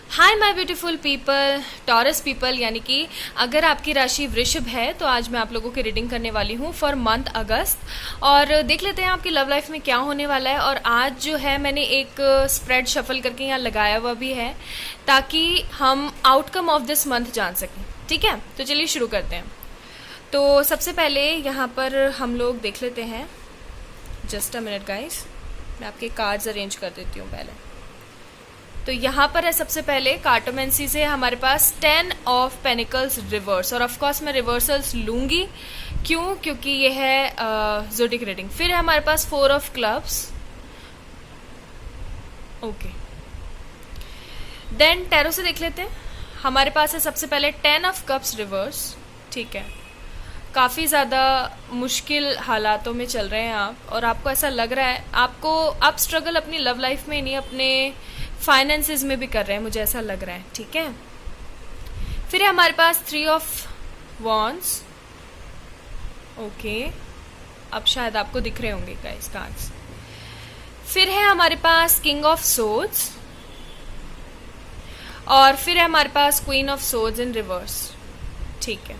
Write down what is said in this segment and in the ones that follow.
Hi my beautiful people, taurus people, यानी कि अगर आपकी राशि वृषभ है तो आज मैं आप लोगों की रीडिंग करने वाली हूँ फॉर मंथ अगस्त। और देख लेते हैं आपकी लव लाइफ में क्या होने वाला है। और आज जो है मैंने एक स्प्रेड शफल करके यहाँ लगाया हुआ भी है ताकि हम आउटकम ऑफ दिस मंथ जान सकें। ठीक है, तो चलिए शुरू करते हैं। तो सबसे पहले यहाँ पर हम लोग देख लेते हैं। जस्ट अ मिनट गाइस, मैं आपके कार्ड्स अरेंज कर देती हूँ पहले। तो यहाँ पर है सबसे पहले कार्टोमेंसी से हमारे पास 10 ऑफ पेनिकल्स रिवर्स, और ऑफ कोर्स मैं रिवर्सल्स लूंगी। क्यों? क्योंकि ये है ज़ोडिक रीडिंग। फिर है हमारे पास 4 of clubs. Okay, then tarot से देख लेते हैं। हमारे पास है सबसे पहले 10 ऑफ कप्स रिवर्स। ठीक है, काफ़ी ज़्यादा मुश्किल हालातों में चल रहे हैं आप, और आपको ऐसा लग रहा है आप स्ट्रगल अपनी लव लाइफ में नहीं, अपने फाइनेंसेस में भी कर रहे हैं, मुझे ऐसा लग रहा है। ठीक है, फिर है हमारे पास 3 ऑफ वॉन्ड्स। ओके, अब शायद आपको दिख रहे होंगे गाइस कार्ड्स। फिर है हमारे पास किंग ऑफ सोर्ड्स, और फिर है हमारे पास queen of swords in reverse. ठीक है,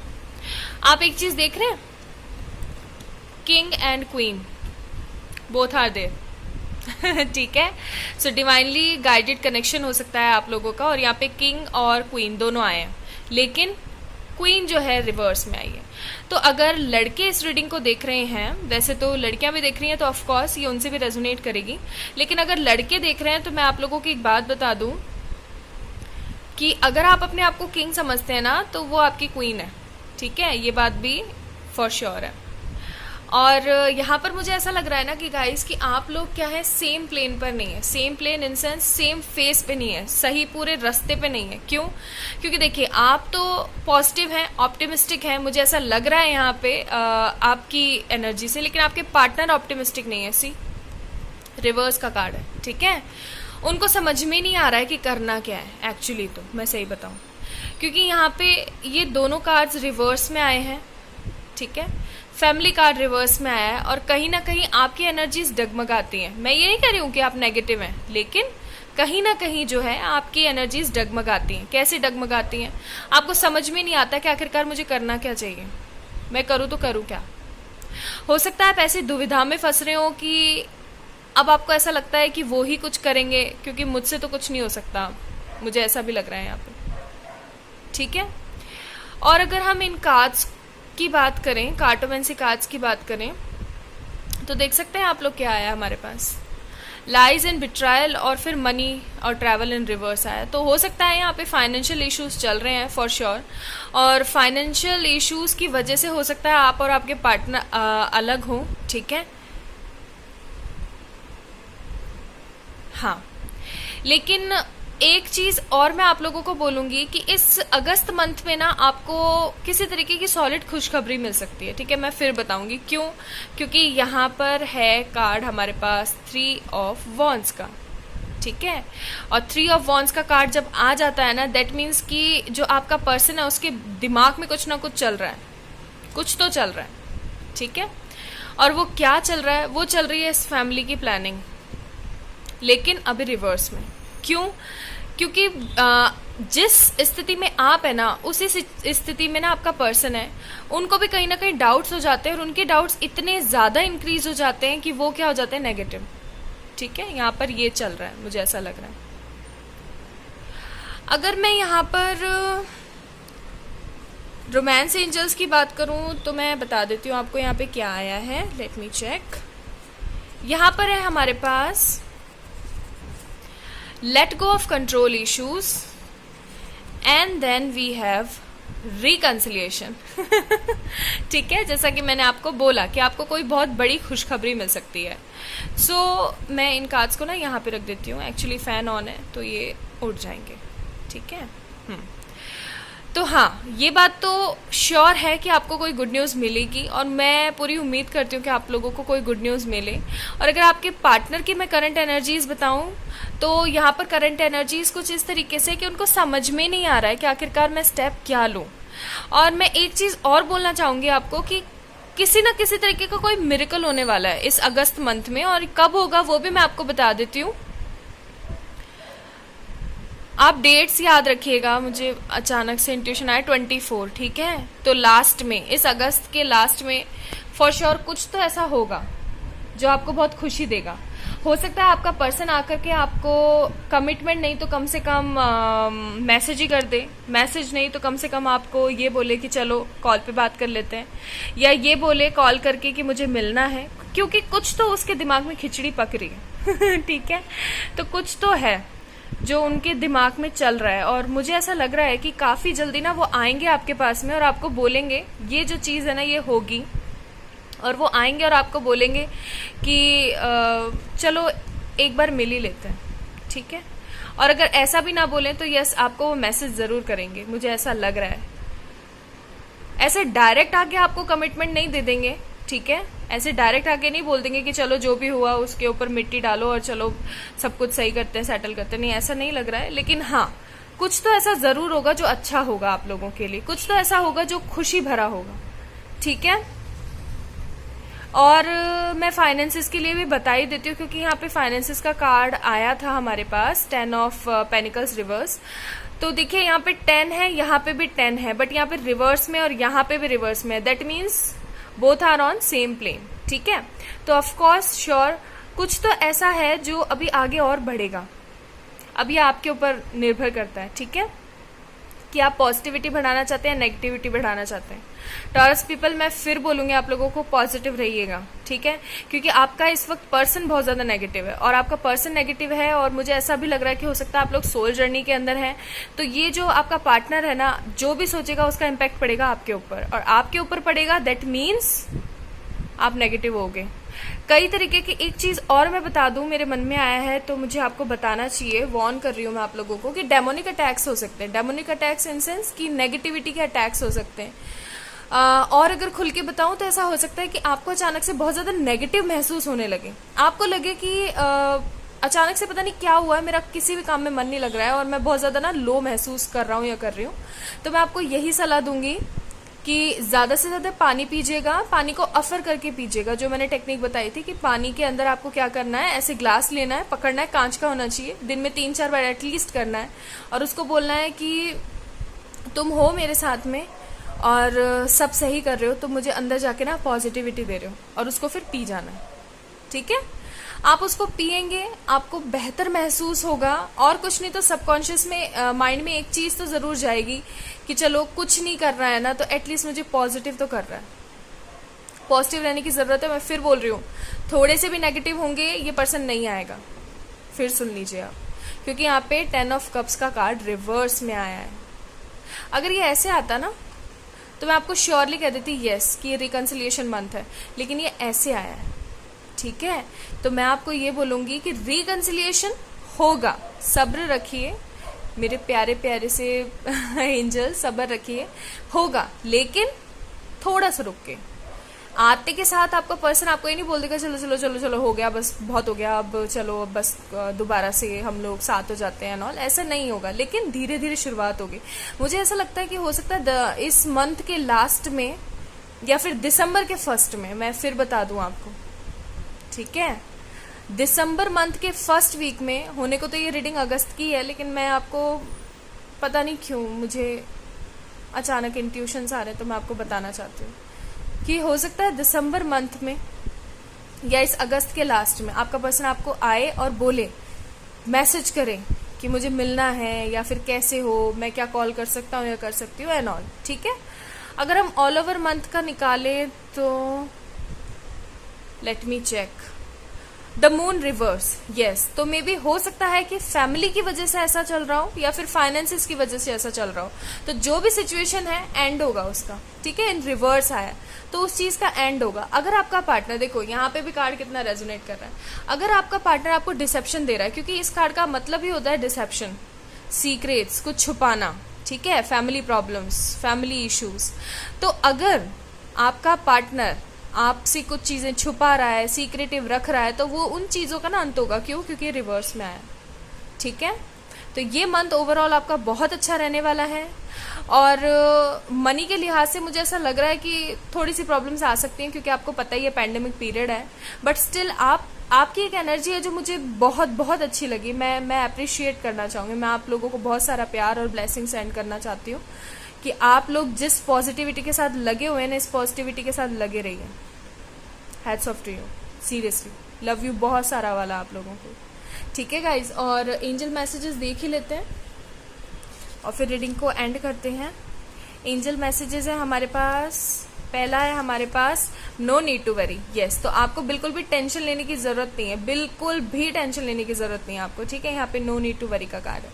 आप एक चीज देख रहे हैं, king and queen both are there. ठीक है, सो डिवाइनली गाइडेड कनेक्शन हो सकता है आप लोगों का, और यहाँ पे किंग और क्वीन दोनों आए हैं, लेकिन क्वीन जो है रिवर्स में आई है। तो अगर लड़के इस रीडिंग को देख रहे हैं, वैसे तो लड़कियां भी देख रही हैं तो ऑफ कोर्स ये उनसे भी रेजोनेट करेगी, लेकिन अगर लड़के देख रहे हैं तो मैं आप लोगों को एक बात बता दूं कि अगर आप अपने आप को किंग समझते हैं ना, तो वो आपकी क्वीन है। ठीक है, ये बात भी फॉर श्योर है। और यहाँ पर मुझे ऐसा लग रहा है ना कि गाइस कि आप लोग क्या है, सेम प्लेन पर नहीं है। Same plane in sense same face पे नहीं है, सही पूरे रास्ते पे नहीं है। क्यों? क्योंकि देखिए, आप तो पॉजिटिव हैं, ऑप्टिमिस्टिक हैं, मुझे ऐसा लग रहा है यहाँ पे आपकी एनर्जी से, लेकिन आपके पार्टनर ऑप्टिमिस्टिक नहीं है। सी रिवर्स का कार्ड है। ठीक है, उनको समझ में नहीं आ रहा है कि करना क्या है एक्चुअली, तो मैं सही बताऊं, क्योंकि यहाँ पे ये दोनों कार्ड्स रिवर्स में आए हैं। ठीक है, फैमिली कार्ड रिवर्स में आया है, और कहीं ना कहीं आपकी एनर्जीज डगमगाती हैं। मैं ये नहीं कह रही हूँ कि आप नेगेटिव हैं, लेकिन कहीं ना कहीं जो है आपकी एनर्जीज डगमगाती हैं। कैसे डगमगाती हैं? आपको समझ में नहीं आता कि आखिरकार मुझे करना क्या चाहिए, मैं करूँ तो करूँ क्या। हो सकता है आप ऐसी दुविधा में फंस रहे हो कि अब आपको ऐसा लगता है कि वो ही कुछ करेंगे, क्योंकि मुझसे तो कुछ नहीं हो सकता, मुझे ऐसा भी लग रहा है यहाँ पे। ठीक है, और अगर हम इन कार्ड्स की बात करें, कार्टोमेंसी कार्ड्स की बात करें, तो देख सकते हैं आप लोग क्या आया हमारे पास, लाइज एंड बिट्रायल, और फिर मनी और ट्रैवल इन रिवर्स आया। तो हो सकता है यहाँ पे फाइनेंशियल इश्यूज चल रहे हैं फॉर श्योर, और फाइनेंशियल इश्यूज की वजह से हो सकता है आप और आपके पार्टनर अलग हों। ठीक है, हाँ, लेकिन एक चीज और मैं आप लोगों को बोलूंगी कि इस अगस्त मंथ में ना आपको किसी तरीके की सॉलिड खुशखबरी मिल सकती है। ठीक है, मैं फिर बताऊंगी क्यों। क्योंकि यहाँ पर है कार्ड हमारे पास 3 ऑफ वॉन्ड्स का। ठीक है, और 3 ऑफ वॉन्ड्स का कार्ड जब आ जाता है ना, दैट मीन्स कि जो आपका पर्सन है उसके दिमाग में कुछ ना कुछ चल रहा है, कुछ तो चल रहा है। ठीक है, और वो क्या चल रहा है? वो चल रही है इस फैमिली की प्लानिंग, लेकिन अभी रिवर्स में। क्यों? क्योंकि जिस स्थिति में आप है ना, उसी स्थिति में ना आपका पर्सन है, उनको भी कहीं ना कहीं डाउट्स हो जाते हैं, और उनके डाउट्स इतने ज्यादा इंक्रीज हो जाते हैं कि वो क्या हो जाते हैं, नेगेटिव। ठीक है, यहाँ पर ये चल रहा है, मुझे ऐसा लग रहा है। अगर मैं यहाँ पर रोमांस एंजल्स की बात करूं तो मैं बता देती हूँ आपको यहाँ पे क्या आया है। Let me check. यहाँ पर है हमारे पास let go of control issues, and then we have reconciliation। ठीक है, जैसा कि मैंने आपको बोला कि आपको कोई बहुत बड़ी खुशखबरी मिल सकती है। मैं इन कार्ड्स को ना यहाँ पे रख देती हूँ, एक्चुअली फैन ऑन है तो ये उड़ जाएंगे। ठीक है, तो हाँ, ये बात तो श्योर है कि आपको कोई गुड न्यूज़ मिलेगी, और मैं पूरी उम्मीद करती हूँ कि आप लोगों को कोई गुड न्यूज़ मिले। और अगर आपके पार्टनर की मैं करंट एनर्जीज बताऊँ, तो यहाँ पर करंट एनर्जीज कुछ इस तरीके से कि उनको समझ में नहीं आ रहा है कि आखिरकार मैं स्टेप क्या लूँ। और मैं एक चीज़ और बोलना चाहूँगी आपको कि किसी ना किसी तरीके का कोई मिरेकल होने वाला है इस अगस्त मंथ में, और कब होगा वो भी मैं आपको बता देती हूँ। आप डेट्स याद रखिएगा, मुझे अचानक से इंट्यूशन आया 24, ठीक है। तो लास्ट में, इस अगस्त के लास्ट में फॉर श्योर कुछ तो ऐसा होगा जो आपको बहुत खुशी देगा। हो सकता है आपका पर्सन आकर के आपको कमिटमेंट नहीं तो कम से कम मैसेज ही कर दे, मैसेज नहीं तो कम से कम आपको ये बोले कि चलो कॉल पे बात कर लेते हैं, या ये बोले कॉल करके कि मुझे मिलना है, क्योंकि कुछ तो उसके दिमाग में खिचड़ी पक रही है ठीक है, तो कुछ तो है जो उनके दिमाग में चल रहा है, और मुझे ऐसा लग रहा है कि काफी जल्दी ना वो आएंगे आपके पास में और आपको बोलेंगे ये जो चीज है ना ये होगी, और वो आएंगे और आपको बोलेंगे कि चलो एक बार मिल ही लेते हैं, ठीक है। और अगर ऐसा भी ना बोलें तो यस, आपको वो मैसेज जरूर करेंगे, मुझे ऐसा लग रहा है। ऐसे डायरेक्ट आके आपको कमिटमेंट नहीं दे देंगे, ठीक है, ऐसे डायरेक्ट आके नहीं बोल देंगे कि चलो जो भी हुआ उसके ऊपर मिट्टी डालो और चलो सब कुछ सही करते हैं, सेटल करते हैं, नहीं ऐसा नहीं लग रहा है। लेकिन हाँ, कुछ तो ऐसा जरूर होगा जो अच्छा होगा आप लोगों के लिए, कुछ तो ऐसा होगा जो खुशी भरा होगा, ठीक है। और मैं फाइनेंसेस के लिए भी बता ही देती हूँ, क्योंकि यहाँ पे फाइनेंसेस का कार्ड आया था हमारे पास, 10 ऑफ पेनिकल्स रिवर्स। तो देखिए यहाँ पे 10 है, यहाँ पे भी 10 है, बट यहाँ पे रिवर्स में और यहाँ पे भी रिवर्स में है, that means both are on same plane, ठीक है। तो ऑफकोर्स श्योर कुछ तो ऐसा है जो अभी आगे और बढ़ेगा, अब ये आपके ऊपर निर्भर करता है, ठीक है, कि आप पॉजिटिविटी बढ़ाना चाहते हैं, नेगेटिविटी बढ़ाना चाहते हैं। टॉरस पीपल, मैं फिर बोलूंगी आप लोगों को पॉजिटिव रहिएगा, ठीक है, क्योंकि आपका इस वक्त पर्सन बहुत ज्यादा नेगेटिव है, और आपका पर्सन नेगेटिव है, और मुझे ऐसा भी लग रहा है कि हो सकता है आप लोग सोल जर्नी के अंदर हैं। तो ये जो आपका पार्टनर है ना, जो भी सोचेगा उसका इम्पैक्ट पड़ेगा आपके ऊपर, और आपके ऊपर पड़ेगा दैट मीन्स आप नेगेटिव होगे कई तरीके की। एक चीज और मैं बता दूं, मेरे मन में आया है तो मुझे आपको बताना चाहिए, वॉर्न कर रही हूं मैं आप लोगों को, कि डेमोनिक अटैक्स हो सकते हैं। डेमोनिक अटैक्स इन सेंस कि नेगेटिविटी के अटैक्स हो सकते हैं। और अगर खुल के बताऊं तो ऐसा हो सकता है कि आपको अचानक से बहुत ज्यादा नेगेटिव महसूस होने लगे, आपको लगे कि अचानक से पता नहीं क्या हुआ है, मेरा किसी भी काम में मन नहीं लग रहा है और मैं बहुत ज्यादा ना लो महसूस कर रहा हूँ या कर रही हूँ। तो मैं आपको यही सलाह दूंगी कि ज्यादा से ज्यादा पानी पीजिएगा, पानी को अफर करके पीजिएगा। जो मैंने टेक्निक बताई थी कि पानी के अंदर आपको क्या करना है, ऐसे ग्लास लेना है, पकड़ना है, कांच का होना चाहिए, दिन में 3-4 बार एटलीस्ट करना है, और उसको बोलना है कि तुम हो मेरे साथ में और सब सही कर रहे हो, तुम मुझे अंदर जाके ना पॉजिटिविटी दे रहे हो, और उसको फिर पी जाना है, ठीक है। आप उसको पिएंगे, आपको बेहतर महसूस होगा, और कुछ नहीं तो सबकॉन्शियस में माइंड में एक चीज तो जरूर जाएगी कि चलो कुछ नहीं कर रहा है ना, तो एटलीस्ट मुझे पॉजिटिव तो कर रहा है, पॉजिटिव रहने की जरूरत है। मैं फिर बोल रही हूँ, थोड़े से भी नेगेटिव होंगे ये पर्सन नहीं आएगा, फिर सुन लीजिए आप, क्योंकि यहाँ पे 10 ऑफ कप्स का कार्ड रिवर्स में आया है। अगर ये ऐसे आता ना तो मैं आपको श्योरली कह देती यस कि ये रिकंसिलिएशन मंथ है, लेकिन ये ऐसे आया है, ठीक है। तो मैं आपको ये बोलूंगी कि रिकंसिलिएशन होगा, सब्र रखिए मेरे प्यारे प्यारे से एंजल, सब्र रखिए, होगा, लेकिन थोड़ा सा रुक के। आते के साथ आपका पर्सन आपको ये नहीं बोल देगा चलो चलो चलो चलो हो गया, बस बहुत हो गया, अब चलो बस दोबारा से हम लोग साथ हो जाते हैं नॉल, ऐसा नहीं होगा, लेकिन धीरे धीरे शुरुआत होगी। मुझे ऐसा लगता है कि हो सकता है इस मंथ के लास्ट में या फिर दिसंबर के फर्स्ट में, मैं फिर बता दूं आपको, ठीक है, दिसंबर मंथ के फर्स्ट वीक में होने को तो ये रीडिंग अगस्त की है, लेकिन मैं आपको पता नहीं क्यों मुझे अचानक इंट्यूशंस आ रहे हैं, तो मैं आपको बताना चाहती हूँ कि हो सकता है दिसंबर मंथ में या इस अगस्त के लास्ट में आपका पर्सन आपको आए और बोले, मैसेज करे कि मुझे मिलना है, या फिर कैसे हो, मैं क्या कॉल कर सकता हूँ या कर सकती हूँ एंड ऑल, ठीक है। अगर हम ऑल ओवर मंथ का निकाले तो let me check, the moon reverse, yes, तो मे बी हो सकता है कि फैमिली की वजह से ऐसा चल रहा हो या फिर फाइनेंसिस की वजह से ऐसा चल रहा हो, तो जो भी सिचुएशन है एंड होगा उसका, ठीक है। इन रिवर्स आया तो उस चीज का एंड होगा। अगर आपका पार्टनर, देखो यहाँ पे भी कार्ड कितना रेजोनेट कर रहा है, अगर आपका पार्टनर आपको डिसेप्शन दे रहा है, क्योंकि इस कार्ड का मतलब ही होता है डिसेप्शन, सीक्रेट्स, कुछ छुपाना, ठीक है, फैमिली प्रॉब्लम्स, फैमिली इश्यूज, तो अगर आपका पार्टनर आपसे कुछ चीजें छुपा रहा है, सीक्रेटिव रख रहा है, तो वो उन चीजों का ना अंत होगा। क्यों? क्योंकि रिवर्स में आया, ठीक है। तो ये मंथ ओवरऑल आपका बहुत अच्छा रहने वाला है, और मनी के लिहाज से मुझे ऐसा लग रहा है कि थोड़ी सी प्रॉब्लम्स आ सकती हैं, क्योंकि आपको पता ही है पैंडेमिक पीरियड है, बट स्टिल आप आपकी एक एनर्जी है जो मुझे बहुत बहुत अच्छी लगी। मैं अप्रिशिएट करना चाहूँगी, मैं आप लोगों को बहुत सारा प्यार और ब्लेसिंग सेंड करना चाहती हूँ कि आप लोग जिस पॉजिटिविटी के साथ लगे हुए हैं ना, इस पॉजिटिविटी के साथ लगे रहिए। Hats off to you, seriously love you बहुत सारा वाला आप लोगों को। ठीक है गाइज, और एंजल मैसेजेस देख ही लेते हैं और फिर रीडिंग को एंड करते हैं। एंजल मैसेजेस है हमारे पास, पहला है हमारे पास no need to worry. Yes, तो आपको बिल्कुल भी टेंशन लेने की जरूरत नहीं है, बिल्कुल भी टेंशन लेने की जरूरत नहीं है आपको। ठीक है, यहाँ पे नो नीड टू वरी का कार्ड है।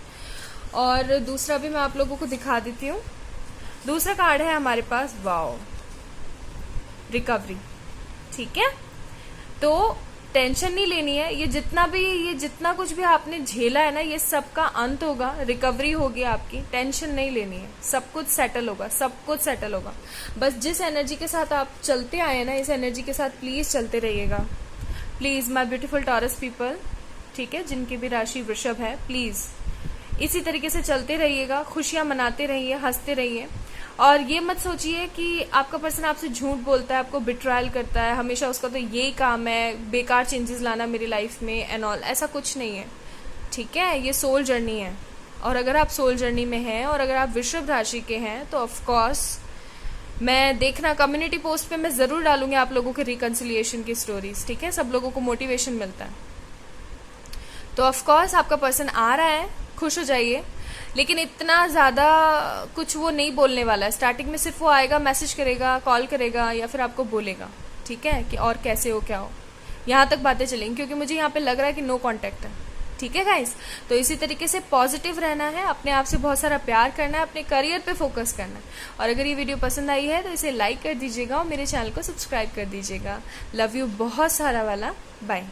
और दूसरा भी मैं आप लोगों को दिखा देती हूँ। दूसरा कार्ड है हमारे पास, वाओ, रिकवरी। ठीक है, तो टेंशन नहीं लेनी है। ये जितना कुछ भी आपने झेला है ना, ये सब का अंत होगा, रिकवरी होगी आपकी। टेंशन नहीं लेनी है, सब कुछ सेटल होगा, सब कुछ सेटल होगा। बस जिस एनर्जी के साथ आप चलते आए ना, इस एनर्जी के साथ प्लीज चलते रहिएगा। Please my beautiful taurus people, ठीक है, जिनकी भी राशि वृषभ है, प्लीज इसी तरीके से चलते रहिएगा, खुशियां मनाते रहिए, हंसते रहिए। और ये मत सोचिए कि आपका पर्सन आपसे झूठ बोलता है, आपको बिट्रायल करता है, हमेशा उसका तो यही काम है बेकार चेंजेस लाना मेरी लाइफ में एंड ऑल। ऐसा कुछ नहीं है। ठीक है, ये सोल जर्नी है। और अगर आप सोल जर्नी में हैं और अगर आप वृषभ राशि के हैं तो ऑफ कोर्स मैं देखना कम्युनिटी पोस्ट पे मैं जरूर डालूंगी आप लोगों के रिकंसिलिएशन की स्टोरीज। ठीक है, सब लोगों को मोटिवेशन मिलता है। तो ऑफ कोर्स आपका पर्सन आ रहा है, खुश हो जाइए, लेकिन इतना ज़्यादा कुछ वो नहीं बोलने वाला है। स्टार्टिंग में सिर्फ वो आएगा, मैसेज करेगा, कॉल करेगा या फिर आपको बोलेगा, ठीक है, कि और कैसे हो, क्या हो, यहाँ तक बातें चलेंगी, क्योंकि मुझे यहाँ पे लग रहा है कि नो कांटेक्ट है। ठीक है गाइस, तो इसी तरीके से पॉजिटिव रहना है, अपने आप से बहुत सारा प्यार करना है, अपने करियर पे फोकस करना है। और अगर ये वीडियो पसंद आई है तो इसे लाइक कर दीजिएगा और मेरे चैनल को सब्सक्राइब कर दीजिएगा। लव यू बहुत सारा वाला, बाय।